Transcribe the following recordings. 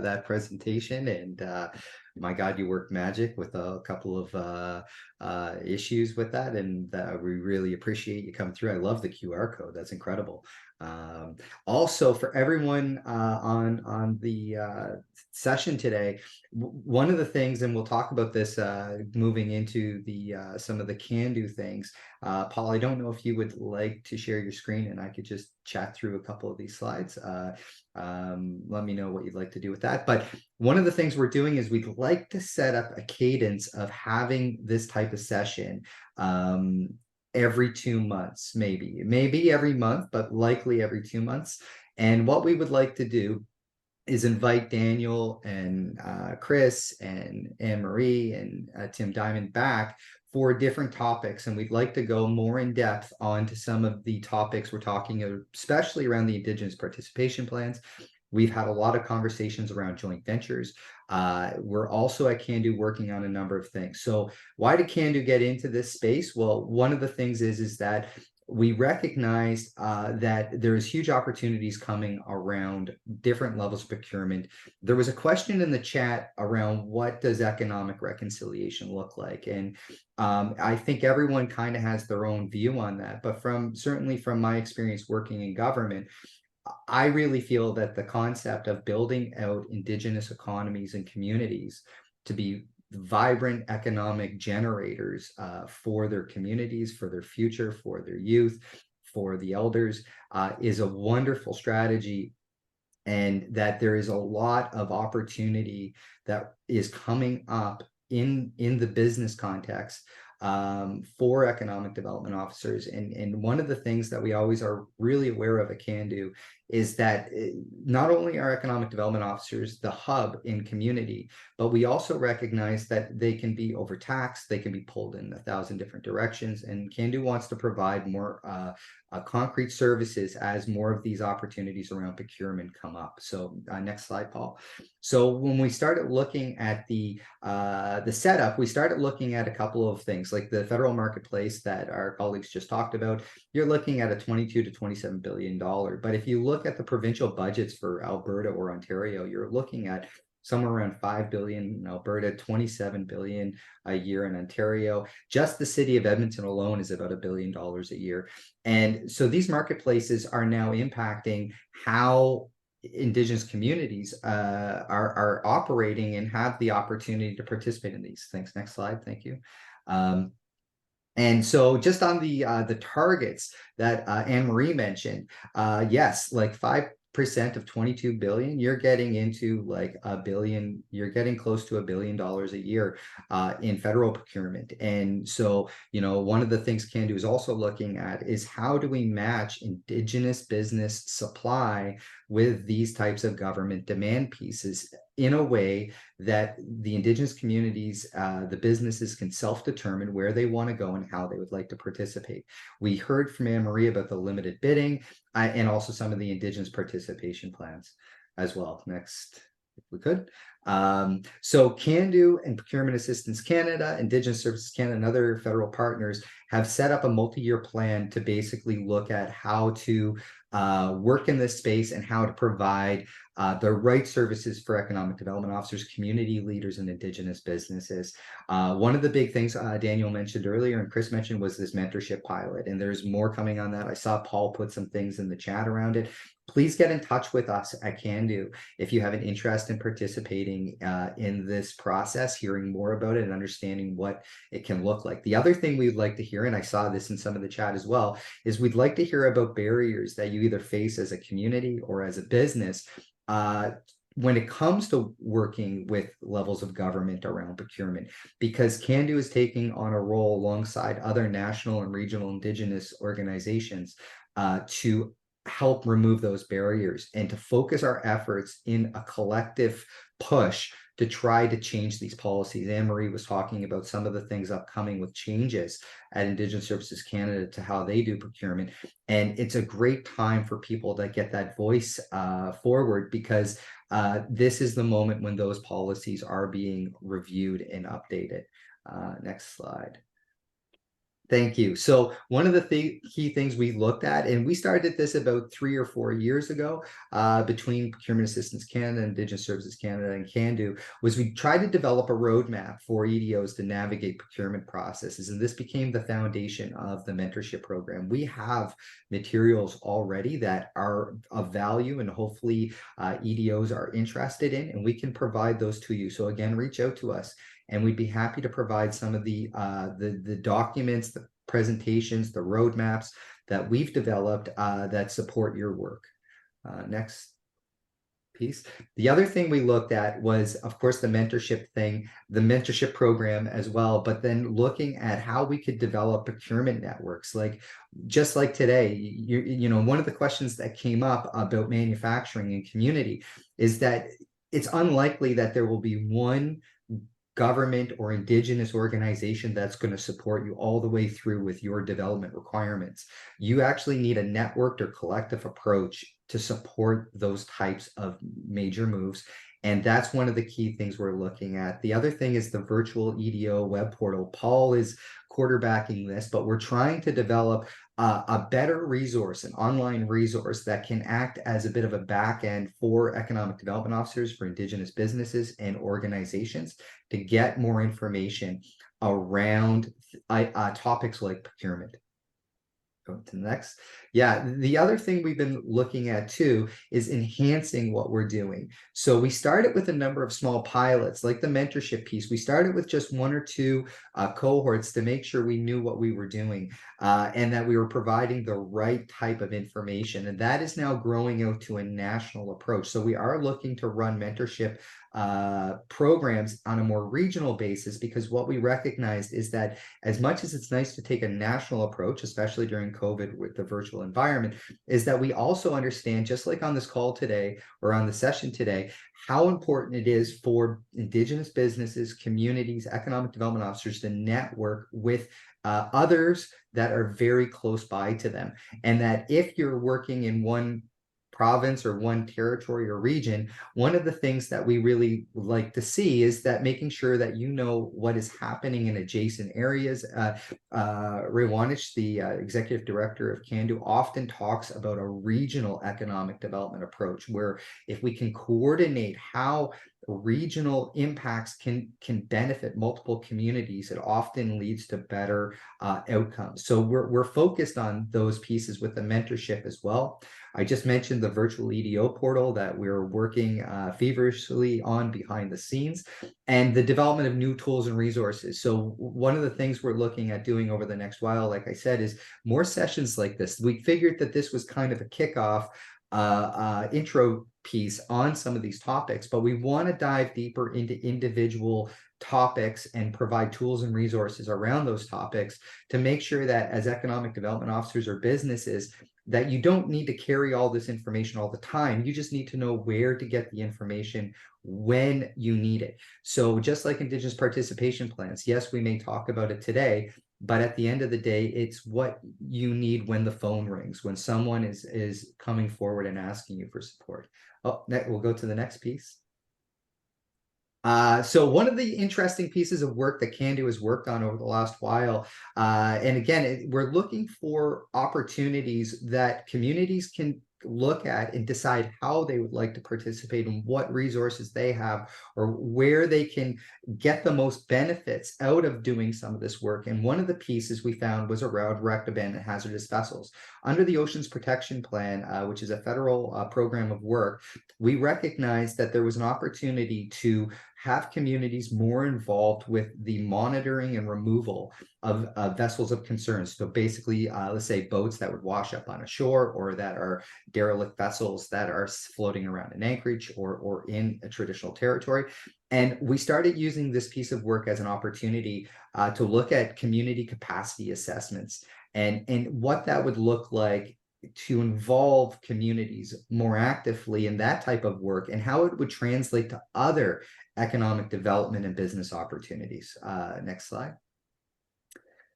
that presentation. And my God, you worked magic with a couple of issues with that. And we really appreciate you coming through. I love the QR code. That's incredible. Also, for everyone on the session today, one of the things, and we'll talk about this moving into the some of the Cando things. Paul, I don't know if you would like to share your screen and I could just chat through a couple of these slides. Let me know what you'd like to do with that. But one of the things we're doing is we'd like to set up a cadence of having this type of session every 2 months, maybe every month, but likely every 2 months. And what we would like to do is invite Daniel and Chris and Anne-Marie and Tim Diamond back for different topics. And we'd like to go more in depth onto some of the topics we're talking, especially around the Indigenous participation plans. We've had a lot of conversations around joint ventures. We're also at Cando working on a number of things. So why did Cando get into this space? Well, one of the things is that we recognize that there is huge opportunities coming around different levels of procurement. There was a question in the chat around what does economic reconciliation look like? And I think everyone kind of has their own view on that. But certainly from my experience working in government, I really feel that the concept of building out Indigenous economies and communities to be vibrant economic generators for their communities, for their future, for their youth, for the elders, is a wonderful strategy. And that there is a lot of opportunity that is coming up in the business context for economic development officers. And one of the things that we always are really aware of at Cando is that not only are economic development officers the hub in community, but we also recognize that they can be overtaxed, they can be pulled in 1,000 different directions. And Cando wants to provide more concrete services as more of these opportunities around procurement come up. So next slide, Paul. So when we started looking at the setup, we started looking at a couple of things like the federal marketplace that our colleagues just talked about. You're looking at a $22 to $27 billion. But if you look at the provincial budgets for Alberta or Ontario, you're looking at somewhere around 5 billion in Alberta, 27 billion a year in Ontario. Just the city of Edmonton alone is about $1 billion a year. And so these marketplaces are now impacting how Indigenous communities are operating and have the opportunity to participate in these things. Next slide, thank you. And so just on the targets that Anne-Marie mentioned, yes, like 5% of 22 billion, you're getting into like $1 billion, you're getting close to $1 billion a year in federal procurement. And so, you know, one of the things Cando is also looking at is how do we match Indigenous business supply with these types of government demand pieces in a way that the Indigenous communities, the businesses can self-determine where they want to go and how they would like to participate. We heard from Anne-Marie about the limited bidding and also some of the Indigenous participation plans as well. Next, if we could. So Cando and Procurement Assistance Canada, Indigenous Services Canada, and other federal partners have set up a multi-year plan to basically look at how to work in this space and how to provide the right services for economic development officers, community leaders, and Indigenous businesses. One of the big things Daniel mentioned earlier and Chris mentioned was this mentorship pilot, and there's more coming on that. I saw Paul put some things in the chat around it. Please get in touch with us at Cando if you have an interest in participating in this process, hearing more about it and understanding what it can look like. The other thing we'd like to hear, and I saw this in some of the chat as well, is we'd like to hear about barriers that you either face as a community or as a business when it comes to working with levels of government around procurement, because Cando is taking on a role alongside other national and regional Indigenous organizations to help remove those barriers and to focus our efforts in a collective push to try to change these policies. Anne-Marie was talking about some of the things upcoming with changes at Indigenous Services Canada to how they do procurement. And it's a great time for people to get that voice forward, because this is the moment when those policies are being reviewed and updated. Next slide. Thank you. So one of the key things we looked at, and we started this about 3 or 4 years ago, between Procurement Assistance Canada, Indigenous Services Canada, and Cando, was we tried to develop a roadmap for EDOs to navigate procurement processes, and this became the foundation of the mentorship program. We have materials already that are of value, and hopefully EDOs are interested in, and we can provide those to you. So again, reach out to us, and we'd be happy to provide some of the documents, the presentations, the roadmaps that we've developed that support your work. Next piece. The other thing we looked at was, of course, the mentorship thing, the mentorship program as well, but then looking at how we could develop procurement networks. Like, just like today, you know, one of the questions that came up about manufacturing and community is that it's unlikely that there will be one government or Indigenous organization that's going to support you all the way through with your development requirements. You actually need a networked or collective approach to support those types of major moves. And that's one of the key things we're looking at. The other thing is the virtual EDO web portal. Paul is quarterbacking this, but we're trying to develop a better resource, an online resource that can act as a bit of a back end for economic development officers, for Indigenous businesses and organizations to get more information around topics like procurement. Go to the next. Yeah, the other thing we've been looking at too is enhancing what we're doing. So we started with a number of small pilots, like the mentorship piece. We started with just 1 or 2 cohorts to make sure we knew what we were doing and that we were providing the right type of information. And that is now growing out to a national approach. So we are looking to run mentorship programs on a more regional basis, because what we recognized is that as much as it's nice to take a national approach, especially during COVID with the virtual environment, is that we also understand, just like on this call today or on the session today, how important it is for Indigenous businesses, communities, economic development officers to network with others that are very close by to them. And that if you're working in one province or one territory or region, one of the things that we really like to see is that making sure that you know what is happening in adjacent areas. Ray Wanich, the executive director of Cando, often talks about a regional economic development approach, where if we can coordinate how regional impacts can benefit multiple communities, it often leads to better outcomes. So we're focused on those pieces with the mentorship as well. I just mentioned the virtual EDO portal that we're working feverishly on behind the scenes, and the development of new tools and resources. So one of the things we're looking at doing over the next while, like I said, is more sessions like this. We figured that this was kind of a kickoff intro piece on some of these topics, but we want to dive deeper into individual topics and provide tools and resources around those topics to make sure that as economic development officers or businesses, that you don't need to carry all this information all the time. You just need to know where to get the information when you need it. So just like Indigenous participation plans, yes, we may talk about it today, but at the end of the day, it's what you need when the phone rings, when someone is coming forward and asking you for support. Oh, we'll go to the next piece. So one of the interesting pieces of work that Cando has worked on over the last while, and again, we're looking for opportunities that communities can look at and decide how they would like to participate and what resources they have or where they can get the most benefits out of doing some of this work. And one of the pieces we found was around wrecked, abandoned, hazardous vessels. Under the Oceans Protection Plan, which is a federal program of work, we recognized that there was an opportunity to have communities more involved with the monitoring and removal of vessels of concern. So basically, let's say boats that would wash up on a shore, or that are derelict vessels that are floating around in Anchorage or in a traditional territory. And we started using this piece of work as an opportunity to look at community capacity assessments and what that would look like to involve communities more actively in that type of work, and how it would translate to other economic development and business opportunities. Next slide.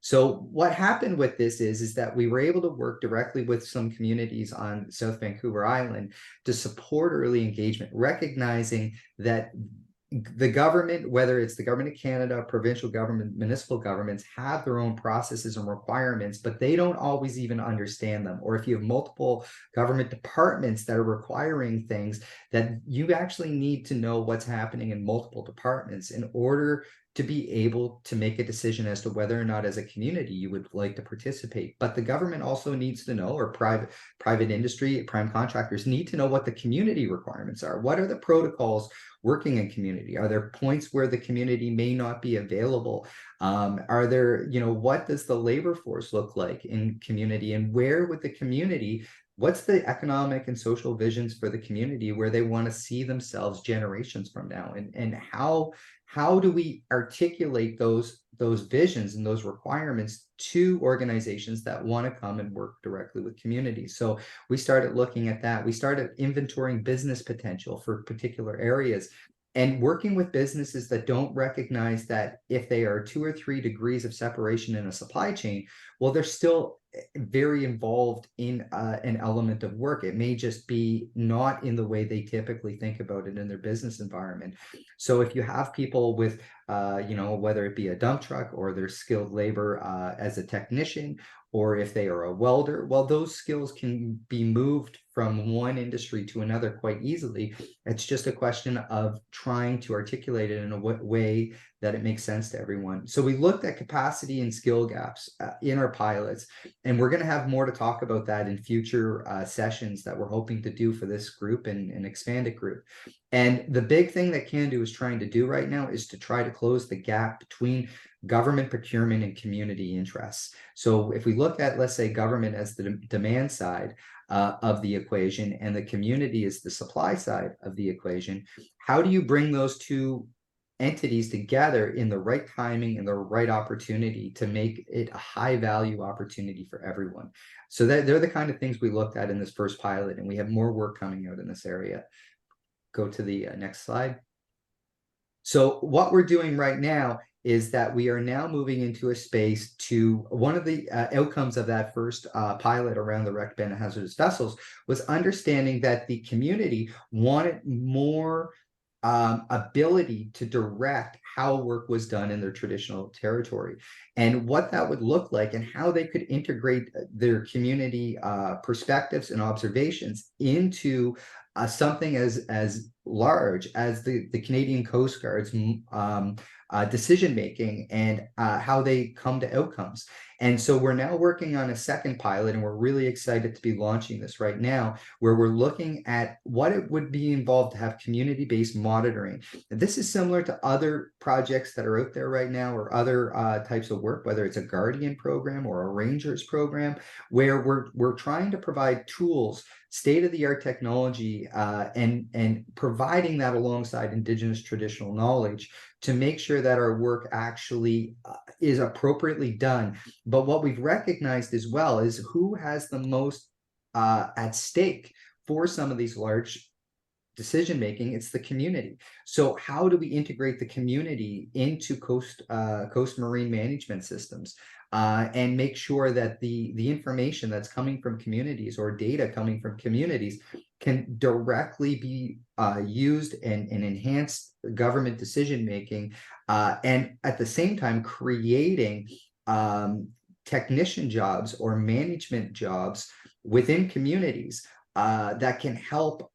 So what happened with this is that we were able to work directly with some communities on South Vancouver Island to support early engagement, recognizing that the government, whether it's the government of Canada, provincial government, municipal governments, have their own processes and requirements, but they don't always even understand them. Or if you have multiple government departments that are requiring things, that you actually need to know what's happening in multiple departments in order to be able to make a decision as to whether or not as a community you would like to participate. But the government also needs to know, or private industry, prime contractors need to know what the community requirements are. What are the protocols working in community? Are there points where the community may not be available? Are there, what does the labor force look like in community, and where would the community, what's the economic and social visions for the community where they want to see themselves generations from now? And how do we articulate those visions and those requirements to organizations that want to come and work directly with communities? So we started looking at that. We started inventorying business potential for particular areas and working with businesses that don't recognize that if they are 2 or 3 degrees of separation in a supply chain, well, they're still very involved in an element of work. It may just be not in the way they typically think about it in their business environment. So if you have people with, whether it be a dump truck or their skilled labor as a technician, or if they are a welder, well, those skills can be moved from one industry to another quite easily. It's just a question of trying to articulate it in a way that it makes sense to everyone. So we looked at capacity and skill gaps in our pilots, and we're going to have more to talk about that in future sessions that we're hoping to do for this group and an expanded group. And the big thing that Cando is trying to do right now is to try to close the gap between government procurement and community interests. So if we look at, let's say, government as the demand side of the equation and the community is the supply side of the equation, how do you bring those two entities together in the right timing and the right opportunity to make it a high value opportunity for everyone? So that they're the kind of things we looked at in this first pilot, and we have more work coming out in this area. Go to the next slide. So what we're doing right now is that we are now moving into a space to one of the outcomes of that first pilot around the wrecked and hazardous vessels was understanding that the community wanted more ability to direct how work was done in their traditional territory, and what that would look like, and how they could integrate their community perspectives and observations into something as large as the Canadian Coast Guard's decision making and how they come to outcomes. And so we're now working on a second pilot, and we're really excited to be launching this right now, where we're looking at what it would be involved to have community-based monitoring. And this is similar to other projects that are out there right now, or other types of work, whether it's a Guardian program or a Rangers program, where we're trying to provide tools, state-of-the-art technology, and providing that alongside Indigenous traditional knowledge to make sure that our work actually is appropriately done. But what we've recognized as well is who has the most at stake for some of these large decision making. It's the community. So how do we integrate the community into coast marine management systems and make sure that the information that's coming from communities, or data coming from communities, can directly be used and enhance government decision making, and at the same time creating technician jobs or management jobs within communities that can help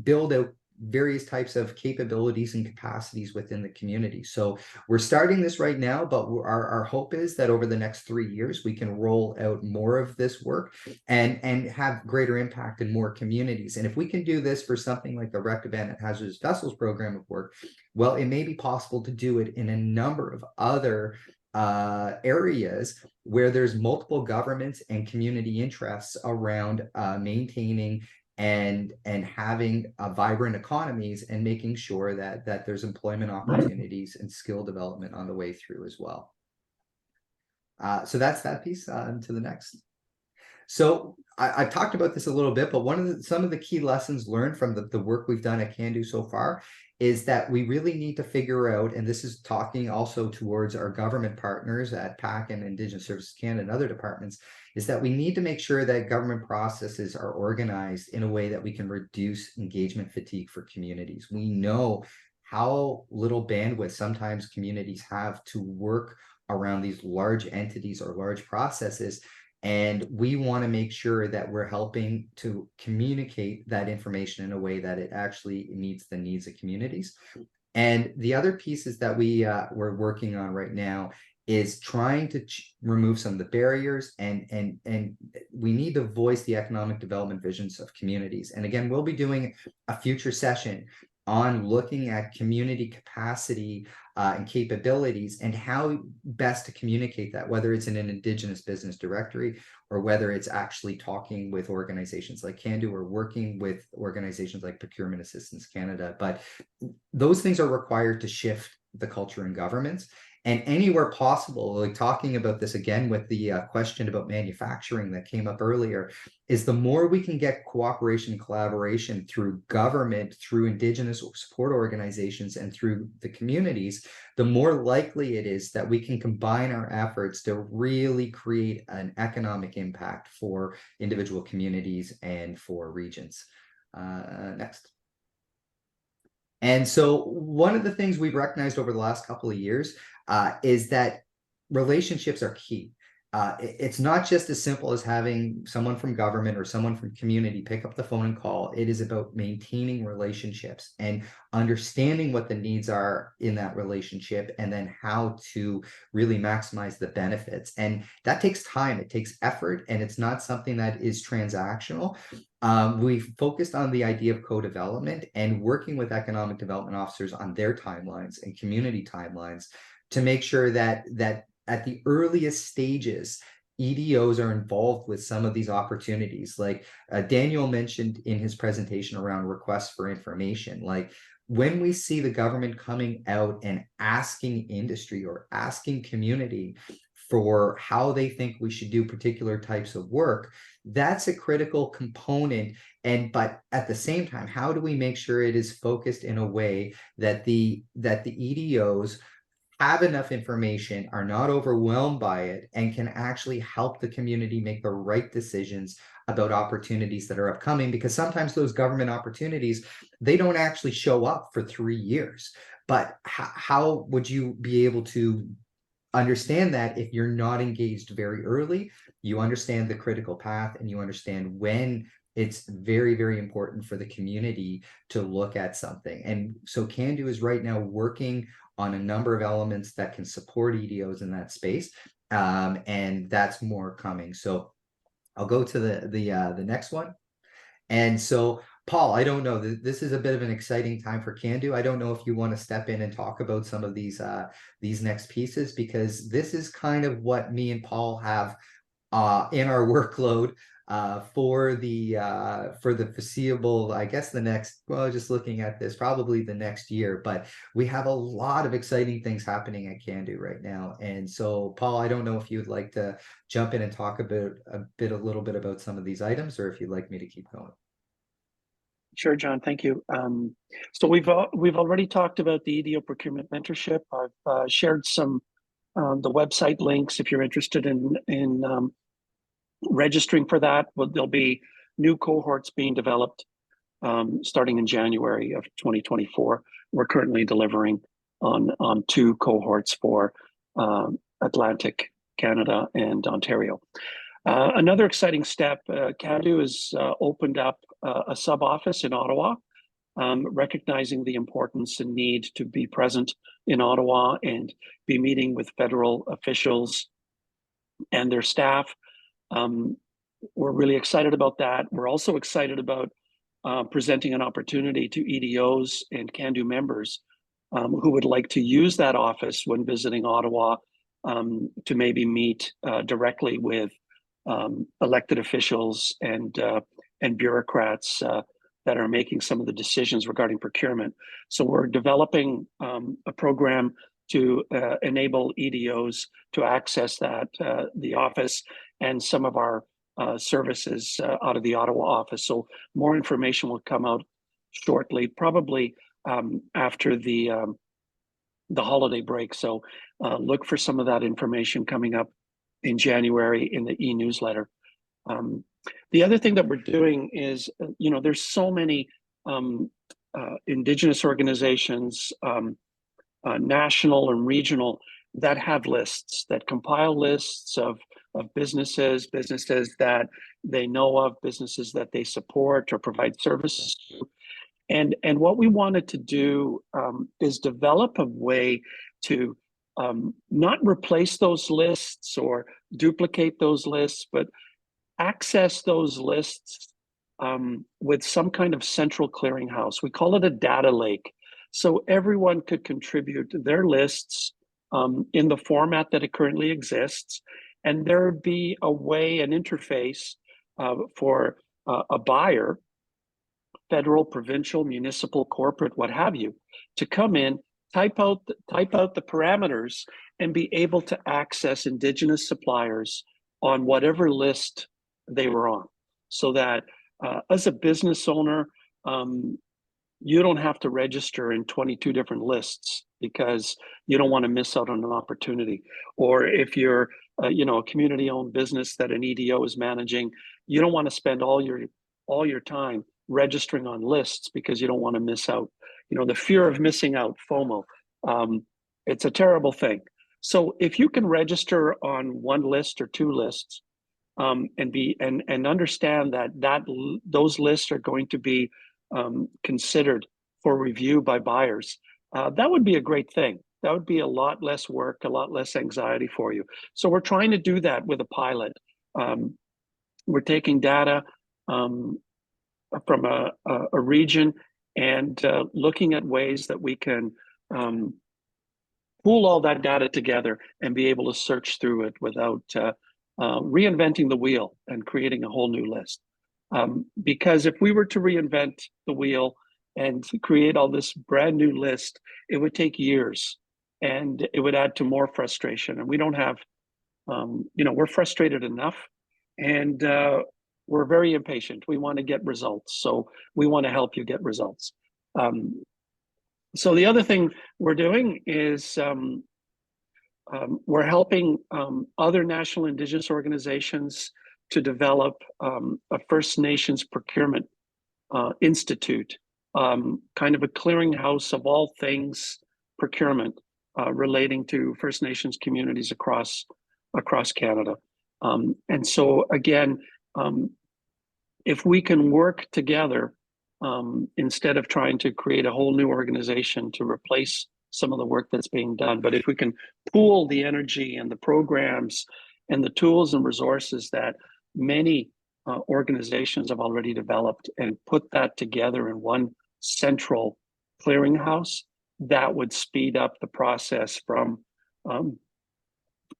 build out various types of capabilities and capacities within the community. So we're starting this right now, but our hope is that over the next 3 years, we can roll out more of this work and have greater impact in more communities. And if we can do this for something like the Wrecked and Hazardous Vessels program of work, well, it may be possible to do it in a number of other areas where there's multiple governments and community interests around maintaining and having vibrant economies, and making sure that there's employment opportunities and skill development on the way through as well. So that's that piece. To the next. So I've talked about this a little bit, but some of the key lessons learned from the work we've done at Cando so far is that we really need to figure out, and this is talking also towards our government partners at PAC and Indigenous Services Canada and other departments, is that we need to make sure that government processes are organized in a way that we can reduce engagement fatigue for communities. We know how little bandwidth sometimes communities have to work around these large entities or large processes. And we want to make sure that we're helping to communicate that information in a way that it actually meets the needs of communities. And the other pieces that we're working on right now is trying to remove some of the barriers, and we need to voice the economic development visions of communities. And again, we'll be doing a future session on looking at community capacity and capabilities and how best to communicate that, whether it's in an Indigenous business directory or whether it's actually talking with organizations like Cando or working with organizations like Procurement Assistance Canada. But those things are required to shift the culture in governments. And anywhere possible, like talking about this again with the question about manufacturing that came up earlier, is the more we can get cooperation and collaboration through government, through Indigenous support organizations, and through the communities, the more likely it is that we can combine our efforts to really create an economic impact for individual communities and for regions. Next. And so one of the things we've recognized over the last couple of years is that relationships are key. It's not just as simple as having someone from government or someone from community pick up the phone and call. It is about maintaining relationships and understanding what the needs are in that relationship, and then how to really maximize the benefits. And that takes time, it takes effort, and it's not something that is transactional. We've focused on the idea of co-development and working with economic development officers on their timelines and community timelines to make sure that at the earliest stages, EDOs are involved with some of these opportunities. Like Daniel mentioned in his presentation around requests for information, like when we see the government coming out and asking industry or asking community for how they think we should do particular types of work, that's a critical component. But at the same time, how do we make sure it is focused in a way that the EDOs have enough information, are not overwhelmed by it, and can actually help the community make the right decisions about opportunities that are upcoming? Because sometimes those government opportunities, they don't actually show up for 3 years. But how would you be able to understand that if you're not engaged very early? You understand the critical path, and you understand when it's very, very important for the community to look at something. And so Cando is right now working on a number of elements that can support EDOs in that space. And that's more coming. So I'll go to the next one. And so, Paul, I don't know, this is a bit of an exciting time for Cando. I don't know if you want to step in and talk about some of these next pieces, because this is kind of what me and Paul have in our workload for the foreseeable, I guess the next, well, just looking at this, probably the next year. But we have a lot of exciting things happening at Cando right now. And so, Paul, I don't know if you'd like to jump in and talk about a little bit about some of these items, or if you'd like me to keep going. Sure, John, thank you. So we've already talked about the EDO procurement mentorship. I've shared some the website links if you're interested in registering for that. There'll be new cohorts being developed starting in January of 2024. We're currently delivering on 2 cohorts for Atlantic Canada and Ontario. Another exciting step, Cando has opened up a sub-office in Ottawa, recognizing the importance and need to be present in Ottawa and be meeting with federal officials and their staff. We're really excited about that. We're also excited about presenting an opportunity to EDOs and Cando members who would like to use that office when visiting Ottawa to maybe meet directly with elected officials and bureaucrats that are making some of the decisions regarding procurement. So we're developing a program to enable EDOs to access that, the office and some of our services out of the Ottawa office. So more information will come out shortly, probably after the holiday break. So look for some of that information coming up in January in the e-newsletter. The other thing that we're doing is, there's so many Indigenous organizations, national and regional, that have lists, that compile lists of businesses that they know of, businesses that they support or provide services to. And what we wanted to do is develop a way to not replace those lists or duplicate those lists, but access those lists with some kind of central clearinghouse. We call it a data lake. So everyone could contribute their lists in the format that it currently exists. And there would be a way, an interface for a buyer, federal, provincial, municipal, corporate, what have you, to come in, type out the parameters, and be able to access Indigenous suppliers on whatever list they were on. So that as a business owner, you don't have to register in 22 different lists because you don't want to miss out on an opportunity. Or if you're a community-owned business that an EDO is managing, you don't want to spend all your time registering on lists because you don't want to miss out. The fear of missing out, FOMO, it's a terrible thing. So if you can register on one list or two lists, and understand that those lists are going to be considered for review by buyers, that would be a great thing. That would be a lot less work, a lot less anxiety for you. So we're trying to do that with a pilot. We're taking data from a region and looking at ways that we can pool all that data together and be able to search through it without reinventing the wheel and creating a whole new list. Because if we were to reinvent the wheel and create all this brand new list, it would take years and it would add to more frustration. And we don't have, we're frustrated enough, and we're very impatient. We want to get results. So we want to help you get results. So the other thing we're doing is we're helping other national Indigenous organizations to develop a First Nations procurement institute, kind of a clearinghouse of all things procurement relating to First Nations communities across Canada. And so again, if we can work together, instead of trying to create a whole new organization to replace some of the work that's being done, but if we can pool the energy and the programs and the tools and resources that many organizations have already developed and put that together in one central clearinghouse, that would speed up the process from an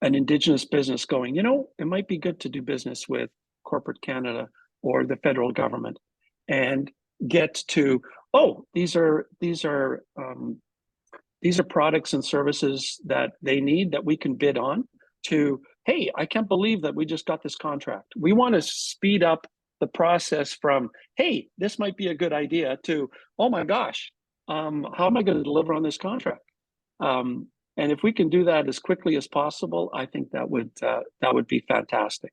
Indigenous business going, it might be good to do business with corporate Canada or the federal government, and get to, these are products and services that they need that we can bid on, to, hey, I can't believe that we just got this contract. We want to speed up the process from, hey, this might be a good idea, to, oh my gosh, how am I going to deliver on this contract? And if we can do that as quickly as possible, I think that would be fantastic.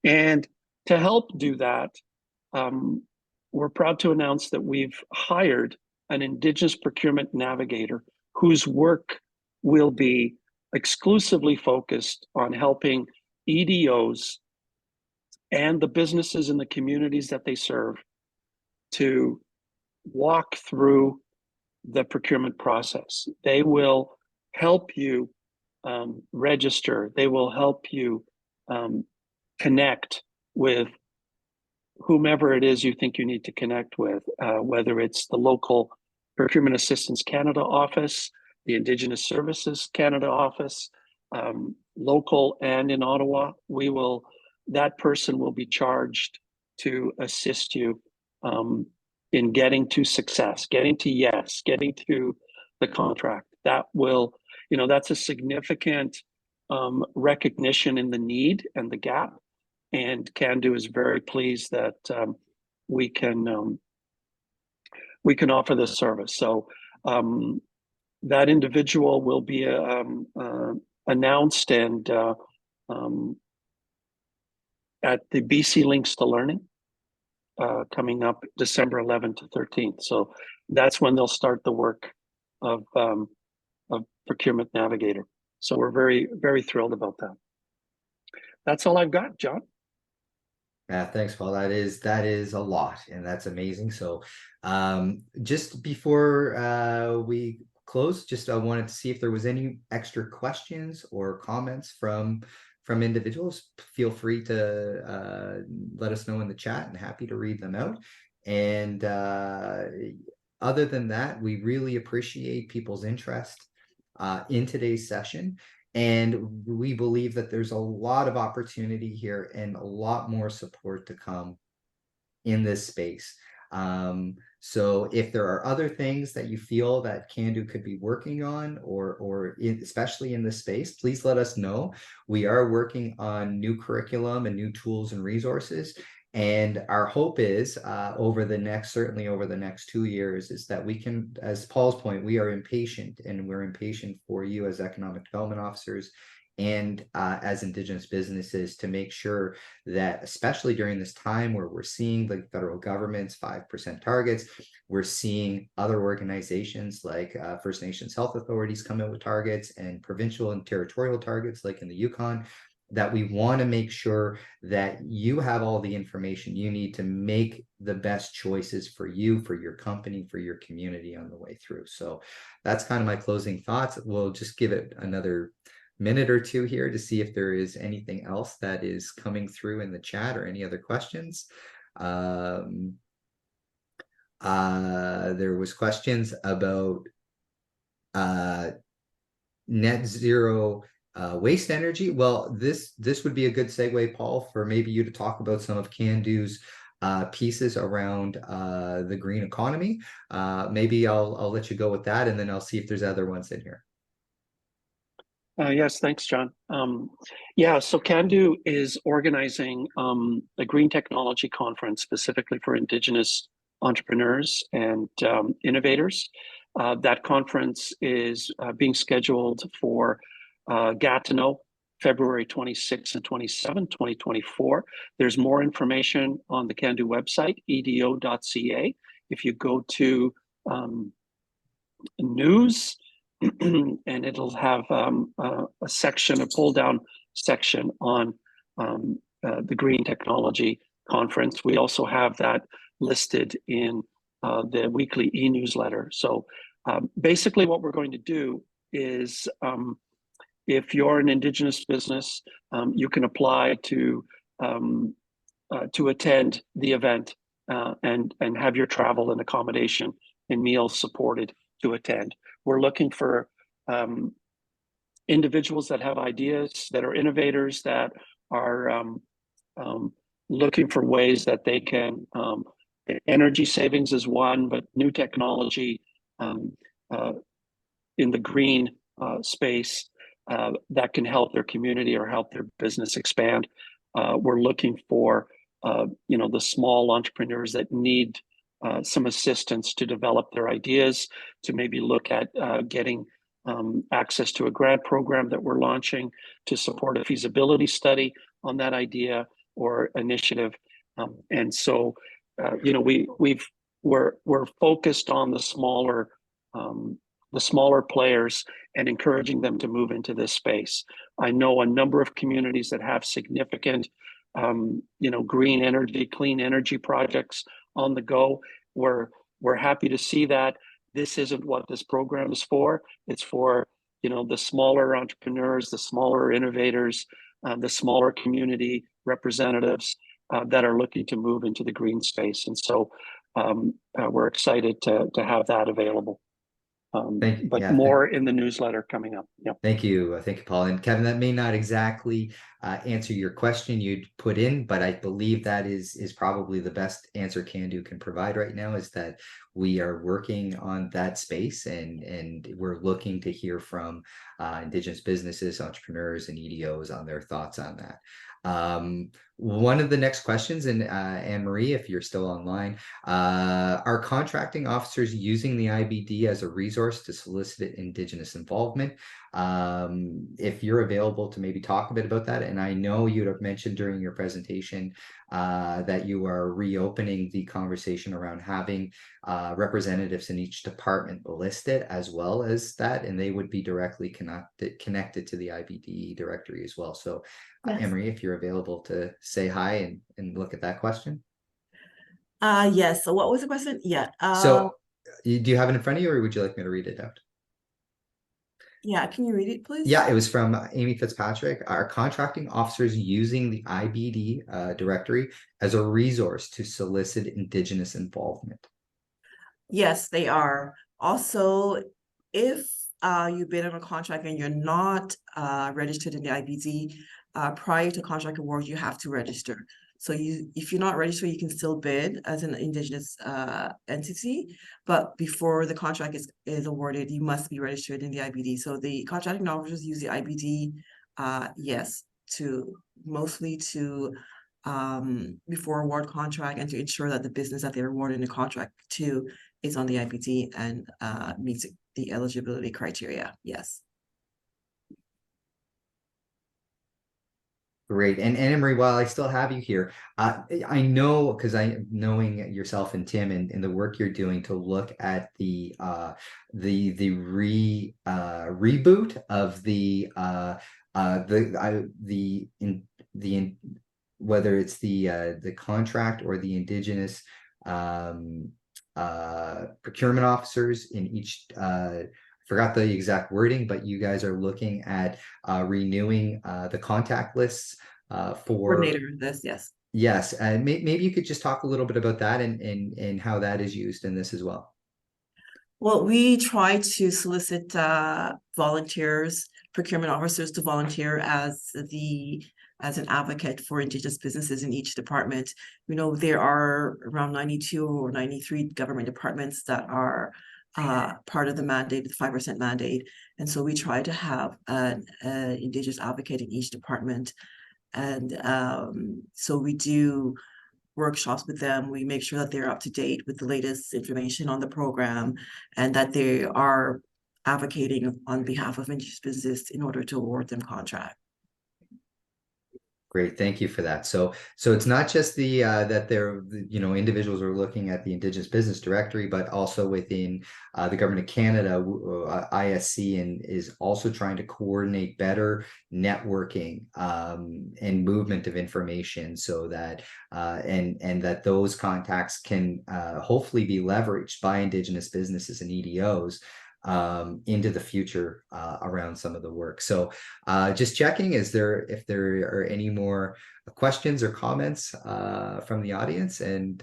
And to help do that, we're proud to announce that we've hired an Indigenous procurement navigator whose work will be exclusively focused on helping EDOs and the businesses in the communities that they serve to walk through the procurement process. They will help you register. They will help you connect with whomever it is you think you need to connect with, whether it's the local Procurement Assistance Canada office, the Indigenous Services Canada office, local and in Ottawa. That person will be charged to assist you in getting to success, getting to yes, getting to the contract. That will, that's a significant recognition in the need and the gap. And Cando is very pleased that we can offer this service. So that individual will be announced and at the BC Links to Learning coming up December 11th to 13th. So that's when they'll start the work of Procurement Navigator. So we're very, very thrilled about that. That's all I've got, John. Thanks, Paul. That is a lot, and that's amazing. So, just before we close, just I wanted to see if there was any extra questions or comments from individuals. Feel free to let us know in the chat, and happy to read them out. And other than that, we really appreciate people's interest in today's session. And we believe that there's a lot of opportunity here and a lot more support to come in this space. So if there are other things that you feel that Cando could be working on, especially in this space, please let us know. We are working on new curriculum and new tools and resources. And our hope is certainly over the next 2 years, is that we can, as Paul's point, we are impatient, and we're impatient for you as economic development officers and as Indigenous businesses, to make sure that, especially during this time where we're seeing the federal government's 5% targets, we're seeing other organizations like First Nations health authorities come out with targets, and provincial and territorial targets like in the Yukon, that we want to make sure that you have all the information you need to make the best choices for you, for your company, for your community on the way through. So that's kind of my closing thoughts. We'll just give it another minute or two here to see if there is anything else that is coming through in the chat or any other questions. There was questions about net zero waste energy. Well, this would be a good segue, Paul, for maybe you to talk about some of Cando's pieces around the green economy. Maybe I'll let you go with that, and then I'll see if there's other ones in here. Yes, thanks, John. Yeah, so Cando is organizing a green technology conference specifically for Indigenous entrepreneurs and innovators. That conference is being scheduled for Gatineau, February 26 and 27, 2024. There's more information on the Cando website, edo.ca. If you go to news, and it'll have a section, a pull down section on the Green Technology Conference. We also have that listed in the weekly e-newsletter. So basically what we're going to do is, if you're an Indigenous business, you can apply to attend the event and have your travel and accommodation and meals supported to attend. We're looking for individuals that have ideas, that are innovators, that are looking for ways that they can, energy savings is one, but new technology in the green space that can help their community or help their business expand. We're looking for the small entrepreneurs that need some assistance to develop their ideas, to maybe look at getting access to a grant program that we're launching to support a feasibility study on that idea or initiative. And so, we're focused on the smaller players and encouraging them to move into this space. I know a number of communities that have significant, green energy, clean energy projects on the go. We're happy to see that. This isn't what this program is for. It's for the smaller entrepreneurs, the smaller innovators, the smaller community representatives that are looking to move into the green space. And so we're excited to have that available. More in the newsletter coming up. Yep. Thank you, Paul. And Kevin, that may not exactly answer your question you'd put in, but I believe that is probably the best answer Cando can provide right now, is that we are working on that space, and we're looking to hear from Indigenous businesses, entrepreneurs, and EDOs on their thoughts on that. One of the next questions, and Anne-Marie, if you're still online, are contracting officers using the IBD as a resource to solicit Indigenous involvement? If you're available to maybe talk a bit about that. And I know you'd have mentioned during your presentation that you are reopening the conversation around having representatives in each department listed as well as that, and they would be directly connected to the IBD directory as well. So Yes. Emery, if you're available to say hi and look at that question. Yes. So what was the question? Yeah. So do you have it in front of you, or would you like me to read it out? Yeah. Can you read it, please? Yeah, it was from Amy Fitzpatrick. Are contracting officers using the IBD directory as a resource to solicit Indigenous involvement? Yes, they are. Also, if you've been on a contract and you're not registered in the IBD, prior to contract award, you have to register. So if you're not registered, you can still bid as an Indigenous entity, but before the contract is awarded, you must be registered in the IBD. So the contracting officers use the IBD, yes, mostly to before award contract and to ensure that the business that they're awarding the contract to is on the IBD and meets the eligibility criteria. Yes. Great. And Anne-Marie, while I still have you here, I know, because knowing yourself and Tim and the work you're doing to look at the reboot of whether it's the contract or the Indigenous procurement officers in each forgot the exact wording, but you guys are looking at renewing the contact lists for Coordinator, this, yes. yes, and maybe you could just talk a little bit about that and how that is used in this as well. Well, we try to solicit volunteers, procurement officers to volunteer as an advocate for Indigenous businesses in each department. You know, there are around 92 or 93 government departments that are part of the mandate, the 5% mandate. And so we try to have an Indigenous advocate in each department. And so we do workshops with them. We make sure that they're up to date with the latest information on the program and that they are advocating on behalf of Indigenous businesses in order to award them contract. Great, thank you for that. So it's not just the that they're individuals are looking at the Indigenous Business Directory, but also within the Government of Canada, ISC, and is also trying to coordinate better networking and movement of information, so that and that those contacts can hopefully be leveraged by Indigenous businesses and EDOs into the future around some of the work. So just checking, if there are any more questions or comments from the audience, and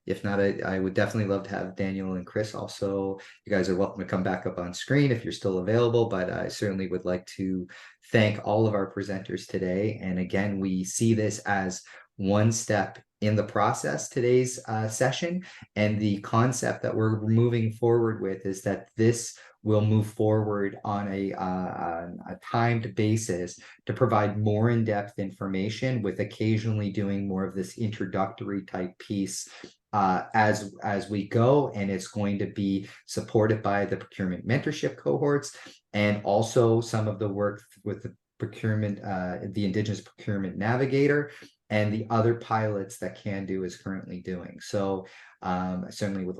if not, I would definitely love to have Daniel and Chris also. You guys are welcome to come back up on screen if you're still available, but I certainly would like to thank all of our presenters today. And again, we see this as one step in the process, today's session, and the concept that we're moving forward with is that this will move forward on a timed basis to provide more in-depth information, with occasionally doing more of this introductory type piece as we go, and it's going to be supported by the procurement mentorship cohorts and also some of the work with the procurement, the Indigenous Procurement Navigator, and the other pilots that Cando is currently doing. So I certainly would